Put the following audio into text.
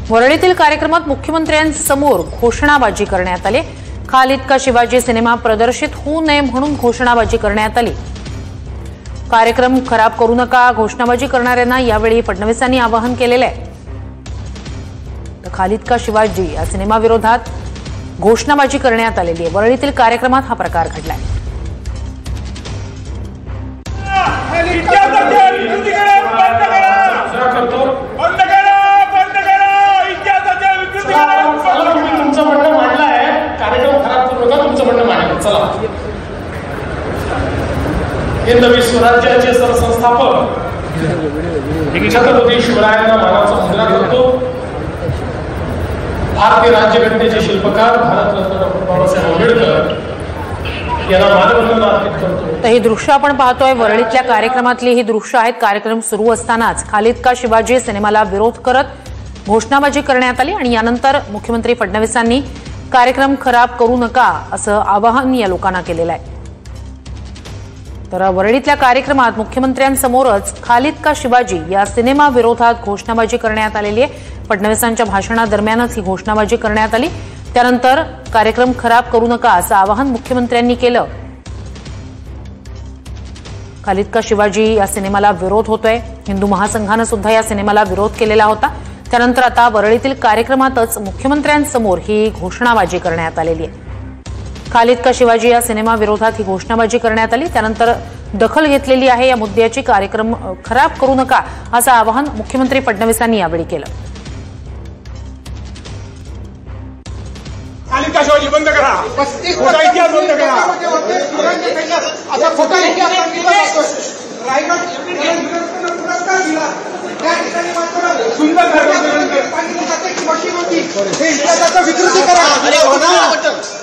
वरळीतील कार्यक्रमात मुख्यमंत्र्यांसमोर घोषणाबाजी करण्यात आली। खालिद का शिवाजी सिनेमा प्रदर्शित होऊ नये म्हणून घोषणाबाजी करण्यात आली। कार्यक्रम खराब करू नका घोषणाबाजी करणाऱ्यांना यावेळी फडणवीसांनी आवाहन केलेले आहे। खालिद का शिवाजी या सिनेमा विरोधात घोषणाबाजी करण्यात आलेली आहे। वरळीतील कार्यक्रमात हा प्रकार घडलाय। हिंद विश्वराज्याचे सरसंस्थापक छत्रपती शिवरायांना मानाचा मुजरा करतो। भारतीय राज्यघटनेचे शिल्पकार भारतरत्न डॉ. बाबासाहेब आंबेडकर यांना मानवंदना अर्पित करतो। तर ही दृश्य आपण पाहतोय वरळीतल्या कार्यक्रमातली ही दृश्य आहेत। कार्यक्रम सुरू असतानाच खालिद का शिवाजी सिनेमाला विरोध करत घोषणाबाजी करण्यात आली आणि यानंतर मुख्यमंत्री फडणवीसांनी कार्यक्रम खराब करू नका असं आवाहन या लोकांना केलेलं आहे। तर वरळीतल्या कार्यक्रमात मुख्यमंत्र्यांसमोरच खालिद का शिवाजी या सिनेमा विरोधात घोषणाबाजी करण्यात आलेली आहे। फडणवीसांच्या भाषणादरम्यानच ही घोषणाबाजी करण्यात आली। त्यानंतर कार्यक्रम खराब करू नका असं आवाहन मुख्यमंत्र्यांनी केलं। खालिद का शिवाजी या सिनेमाला विरोध होतोय। हिंदू महासंघानं सुद्धा या सिनेमाला विरोध केलेला होता। त्यानंतर आता वरळीतील कार्यक्रमातच मुख्यमंत्र्यांसमोर ही घोषणाबाजी करण्यात आलेली आहे। खालिद का शिवाजी या सिनेमा विरोधात ही घोषणाबाजी करण्यात आली। त्यानंतर दखल घेतलेली आहे या मुद्द्याची। कार्यक्रम खराब करू नका असं आवाहन मुख्यमंत्री फडणवीसांनी यावेळी केलं। खालिद का शिवाजी बंद करा, खोटा इतिहास बंद करा। आता खोटा इतिहास पुरस्कार दिला त्या ठिकाणी मात्र सुंदर घटना मशीन होती हे इतिहासाचा विकृती करा।